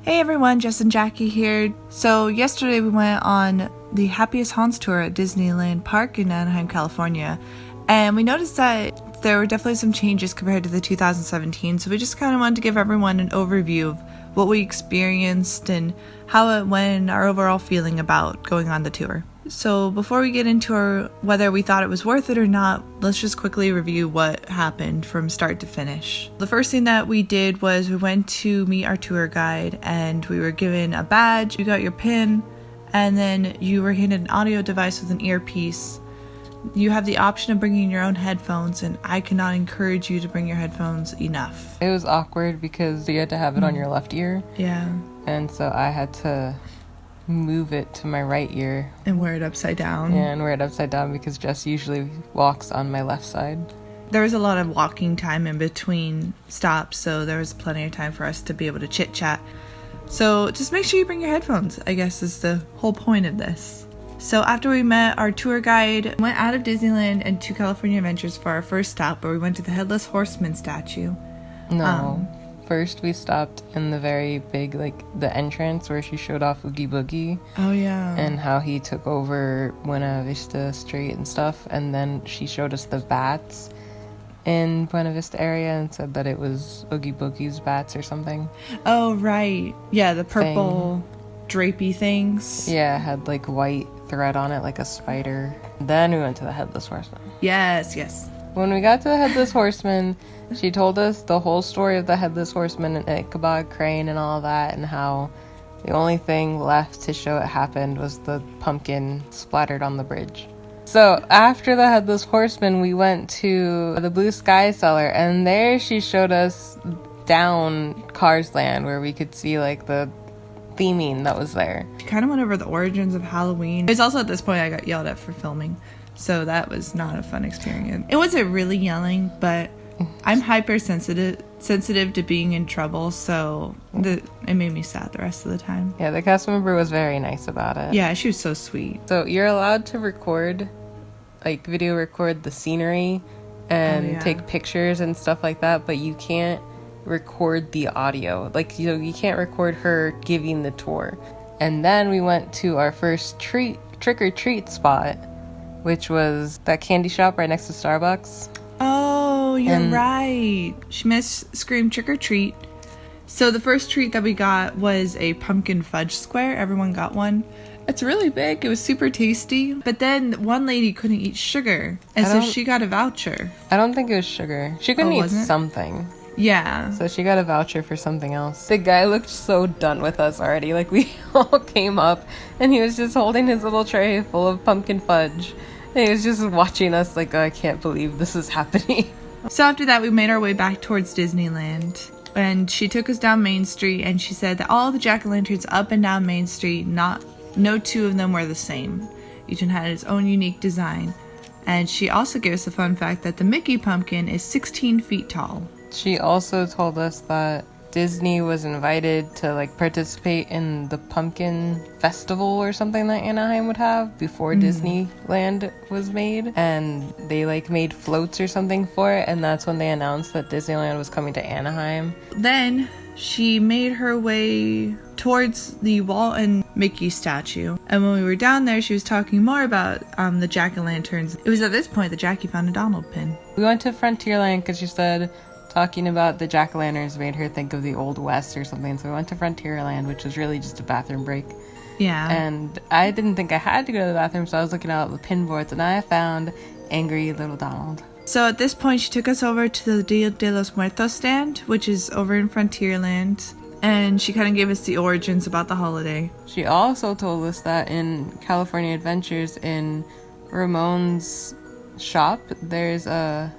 Hey everyone, Jess and Jackie here. So yesterday we went on the Happiest Haunts Tour at Disneyland Park in Anaheim, California. And we noticed that there were definitely some changes compared to the 2017. So we just kind of wanted to give everyone an overview of what we experienced and how it went and our overall feeling about going on the tour. So before we get into whether we thought it was worth it or not, let's just quickly review what happened from start to finish. The first thing that we did was we went to meet our tour guide and we were given a badge. You got your pin and then you were handed an audio device with an earpiece. You have the option of bringing your own headphones, and I cannot encourage you to bring your headphones enough. It was awkward because you had to have it on your left ear. Yeah. And so I had to move it to my right ear. And wear it upside down. Yeah, and wear it upside down because Jess usually walks on my left side. There was a lot of walking time in between stops, so there was plenty of time for us to be able to chit-chat. So just make sure you bring your headphones, I guess is the whole point of this. So after we met our tour guide, we went out of Disneyland and to California Adventures for our first stop, where we went to the Headless Horseman statue. No. First we stopped in the very big, the entrance where she showed off Oogie Boogie. Oh, yeah. And how he took over Buena Vista Street and stuff. And then she showed us the bats in Buena Vista area and said that it was Oogie Boogie's bats or something. Oh, right. Yeah, the purple drapey things. Yeah, it had white thread on it like a spider. Then we went to the Headless Horseman. Yes. When we got to the Headless Horseman, she told us the whole story of the Headless Horseman and Ichabod Crane and all that, and how the only thing left to show it happened was the pumpkin splattered on the bridge. So after the Headless Horseman, we went to the Blue Sky Cellar, and there she showed us down Cars Land, where we could see the theming that was there. She kind of went over the origins of Halloween. It was also at this point I got yelled at for filming, so that was not a fun experience. It wasn't really yelling, but I'm hypersensitive to being in trouble, so it made me sad the rest of the time. Yeah, the cast member was very nice about it. Yeah, she was so sweet. So you're allowed to record, video record the scenery and take pictures and stuff like that, but you can't record the audio. You can't record her giving the tour. And then we went to our first trick-or-treat spot, which was that candy shop right next to Starbucks. Oh, you're right. She made us scream trick or treat. So the first treat that we got was a pumpkin fudge square. Everyone got one. It's really big. It was super tasty. But then one lady couldn't eat sugar, and so she got a voucher. I don't think it was sugar. She couldn't eat something. Yeah. So she got a voucher for something else. The guy looked so done with us already. We all came up and he was just holding his little tray full of pumpkin fudge. And he was just watching us oh, I can't believe this is happening. So after that, we made our way back towards Disneyland. And she took us down Main Street and she said that all the jack-o'-lanterns up and down Main Street, no two of them were the same. Each one had its own unique design. And she also gave us a fun fact that the Mickey pumpkin is 16 feet tall. She also told us that Disney was invited to participate in the pumpkin festival or something that Anaheim would have before Disneyland was made, and they made floats or something for it, and that's when they announced that Disneyland was coming to Anaheim. Then she made her way towards the Walt and Mickey statue, and when we were down there she was talking more about the jack-o'-lanterns. It was at this point that Jackie found a Donald pin. We went to Frontierland because she said talking about the jack-o'-lanterns made her think of the Old West or something, so we went to Frontierland, which was really just a bathroom break. Yeah. And I didn't think I had to go to the bathroom, so I was looking out at the pin boards, and I found Angry Little Donald. So at this point, she took us over to the Dia de los Muertos stand, which is over in Frontierland, and she kind of gave us the origins about the holiday. She also told us that in California Adventures, Ramon's shop, there's a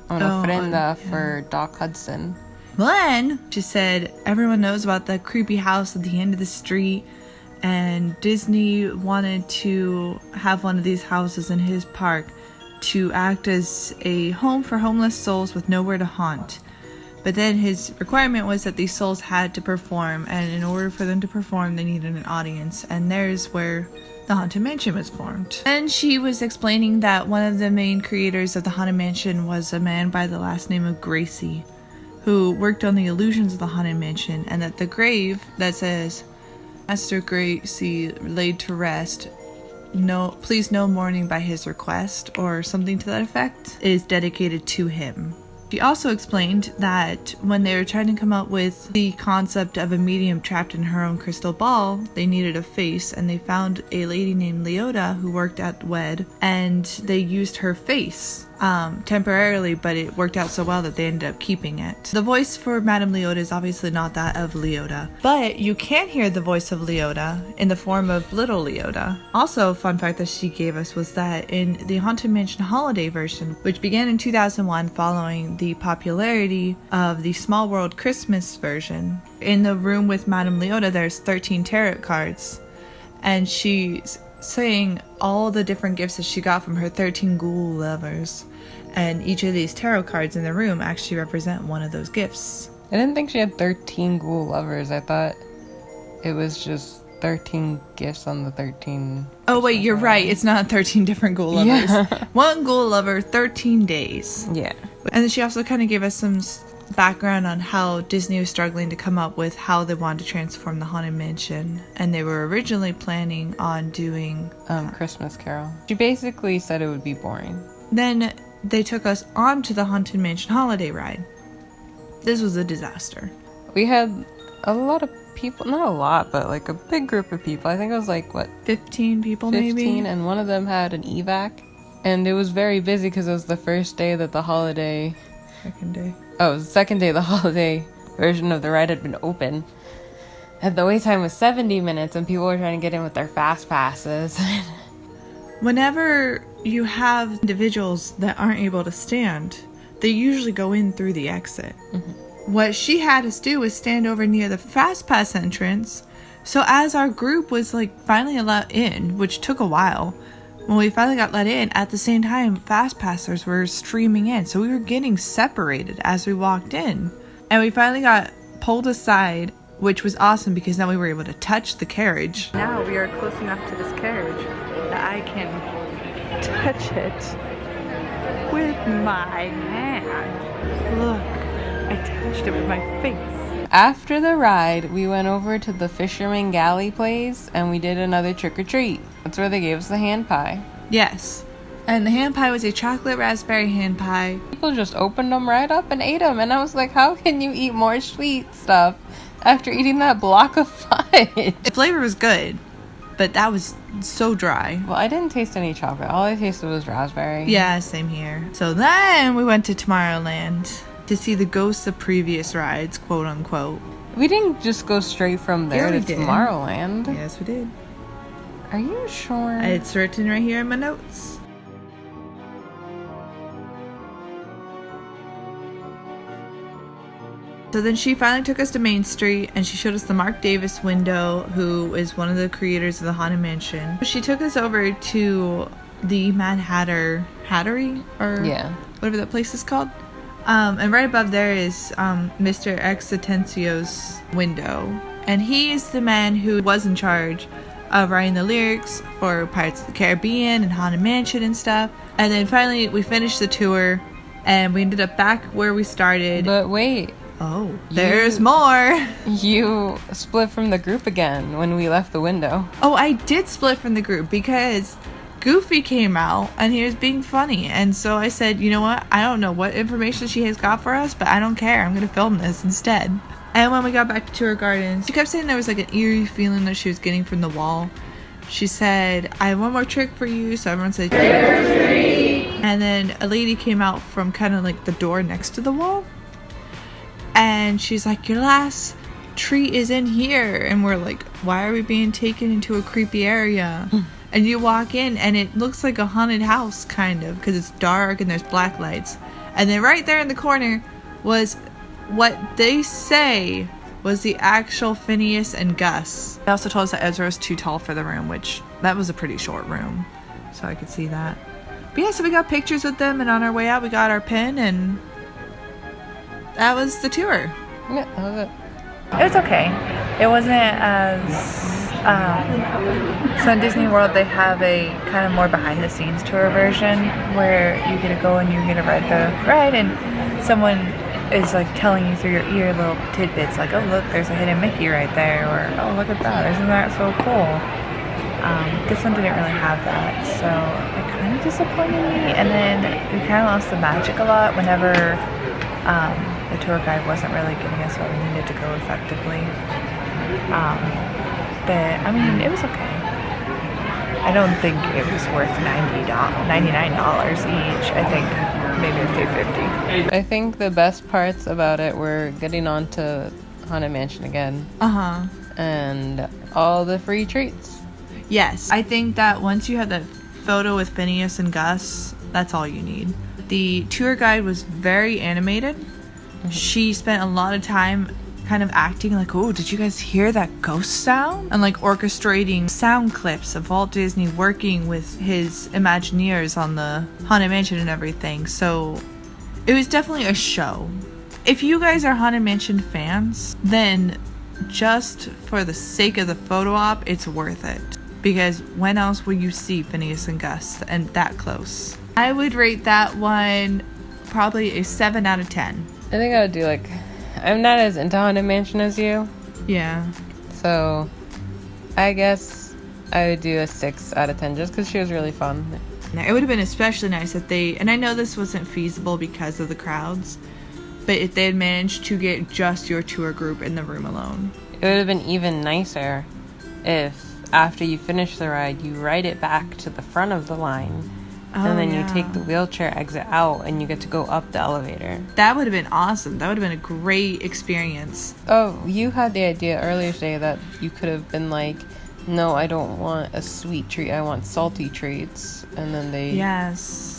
ofrenda for Doc Hudson. Then she said everyone knows about the creepy house at the end of the street, and Disney wanted to have one of these houses in his park to act as a home for homeless souls with nowhere to haunt. But then his requirement was that these souls had to perform, and in order for them to perform they needed an audience, and there's where the Haunted Mansion was formed. And she was explaining that one of the main creators of the Haunted Mansion was a man by the last name of Gracie, who worked on the illusions of the Haunted Mansion, and that the grave that says, Master Gracie laid to rest, please no mourning by his request, or something to that effect, is dedicated to him. She also explained that when they were trying to come up with the concept of a medium trapped in her own crystal ball, they needed a face, and they found a lady named Leota who worked at WED, and they used her face temporarily, but it worked out so well that they ended up keeping it. The voice for Madame Leota is obviously not that of Leota, but you can hear the voice of Leota in the form of Little Leota. Also, a fun fact that she gave us was that in the Haunted Mansion holiday version, which began in 2001 following the popularity of the Small World Christmas version, in the room with Madame Leota there's 13 tarot cards, and she's saying all the different gifts that she got from her 13 ghoul lovers, and each of these tarot cards in the room actually represent one of those gifts. I didn't think she had 13 ghoul lovers. I thought it was just 13 gifts on the 13. Oh wait, you're right. It's not 13 different ghoul lovers. Yeah. One ghoul lover, 13 days. Yeah. And then she also kind of gave us some background on how Disney was struggling to come up with how they wanted to transform the Haunted Mansion, and they were originally planning on doing Christmas Carol. She basically said it would be boring. Then they took us onto the Haunted Mansion holiday ride. This was a disaster. We had a lot of people, not a lot, but like a big group of people. I think it was like, 15 people 15, maybe? And one of them had an evac. And it was very busy because it was the first day that the holiday... Second day. Oh, it was the second day the holiday version of the ride had been open. And the wait time was 70 minutes, and people were trying to get in with their fast passes. Whenever you have individuals that aren't able to stand, they usually go in through the exit. Mm-hmm. What she had us do was stand over near the fast pass entrance. So as our group was finally let in, which took a while, when we finally got let in, at the same time, fast passers were streaming in. So we were getting separated as we walked in. And we finally got pulled aside, which was awesome because now we were able to touch the carriage. Now we are close enough to this carriage that I can touch it with my hand. Look, I touched it with my face. After the ride, we went over to the Fisherman Galley place and we did another trick-or-treat. That's where they gave us the hand pie. Yes. And the hand pie was a chocolate raspberry hand pie. People just opened them right up and ate them. And I was like, how can you eat more sweet stuff after eating that block of fudge? The flavor was good, but that was so dry. Well, I didn't taste any chocolate. All I tasted was raspberry. Yeah, same here. So then we went to Tomorrowland to see the ghosts of previous rides, quote unquote. We didn't just go straight from there to Tomorrowland. Yes, we did. Are you sure? It's written right here in my notes. So then she finally took us to Main Street and she showed us the Mark Davis window, who is one of the creators of the Haunted Mansion. She took us over to the Mad Hattery, or whatever that place is called. And right above there is Mr. Exitencio's window. And he is the man who was in charge of writing the lyrics for Pirates of the Caribbean and Haunted Mansion and stuff. And then finally we finished the tour and we ended up back where we started. But wait. Oh, there's more. You split from the group again when we left the window. Oh, I did split from the group because Goofy came out and he was being funny. And so I said, you know what? I don't know what information she has got for us, but I don't care. I'm going to film this instead. And when we got back to Tour Gardens, she kept saying there was an eerie feeling that she was getting from the wall. She said, I have one more trick for you. So everyone said, trick or treat. And then a lady came out from kind of the door next to the wall. And she's like, your last treat is in here. And we're like, why are we being taken into a creepy area? And you walk in and it looks like a haunted house, kind of, because it's dark and there's black lights. And then right there in the corner was what they say was the actual Phineas and Gus. They also told us that Ezra was too tall for the room, which that was a pretty short room. So I could see that. But yeah, so we got pictures with them, and on our way out we got our pin, and that was the tour. Yeah, that was it. It was okay. It wasn't as... so in Disney World they have a kind of more behind the scenes tour version where you get to go and you get to ride the ride, and someone is like telling you through your ear little tidbits like, oh look, there's a hidden Mickey right there, or oh look at that, isn't that so cool? This one didn't really have that, so it kind of disappointed me. And then we kind of lost the magic a lot whenever the tour guide wasn't really giving us what we needed to go effectively. But I mean, it was okay. I don't think it was worth $99 each. I think maybe I paid $50. I think the best parts about it were getting onto Haunted Mansion again. And all the free treats. Yes, I think that once you have that photo with Phineas and Gus, that's all you need. The tour guide was very animated. She spent a lot of time kind of acting like, oh, did you guys hear that ghost sound? And like orchestrating sound clips of Walt Disney working with his Imagineers on the Haunted Mansion and everything. So it was definitely a show. If you guys are Haunted Mansion fans, then just for the sake of the photo op, it's worth it. Because when else will you see Phineas and Gus and that close? I would rate that one probably a 7 out of 10. I think I would do like, I'm not as into Haunted Mansion as you. Yeah. So I guess I would do a 6 out of 10 just because she was really fun. It would have been especially nice if they, and I know this wasn't feasible because of the crowds, but if they had managed to get just your tour group in the room alone. It would have been even nicer if after you finish the ride, you ride it back to the front of the line. And then you take the wheelchair exit out and you get to go up the elevator. That would have been awesome. That would have been a great experience. Oh, you had the idea earlier today that you could have been like, no, I don't want a sweet treat. I want salty treats. And then they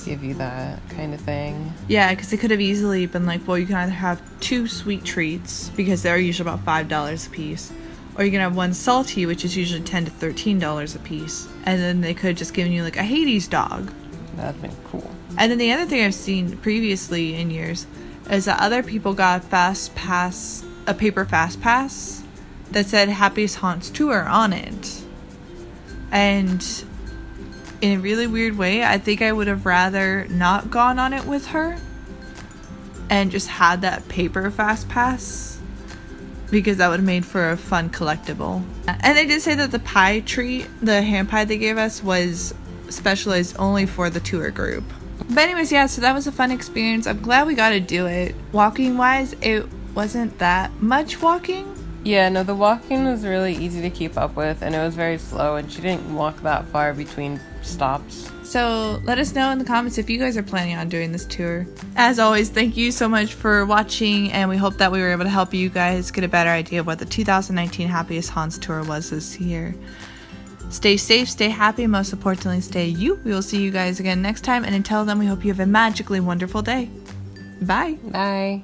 give you that kind of thing. Yeah, because it could have easily been like, well, you can either have 2 sweet treats because they're usually about $5 a piece. Or you can have 1 salty, which is usually $10 to $13 a piece. And then they could have just given you like a Hades dog. That'd been cool. And then the other thing I've seen previously in years is that other people got a paper fast pass that said Happiest Haunts Tour on it. And in a really weird way, I think I would have rather not gone on it with her and just had that paper fast pass, because that would have made for a fun collectible. And they did say that the pie treat, the hand pie they gave us, was specialized only for the tour group. But anyways, yeah, so that was a fun experience. I'm glad we got to do it. Walking wise, it wasn't that much walking. Yeah, no, the walking was really easy to keep up with, and it was very slow, and she didn't walk that far between stops. So let us know in the comments if you guys are planning on doing this tour. As always, thank you so much for watching, and we hope that we were able to help you guys get a better idea of what the 2019 Happiest Haunts Tour was this year. Stay safe, stay happy, and most importantly, stay you. We will see you guys again next time, and until then, we hope you have a magically wonderful day. Bye. Bye.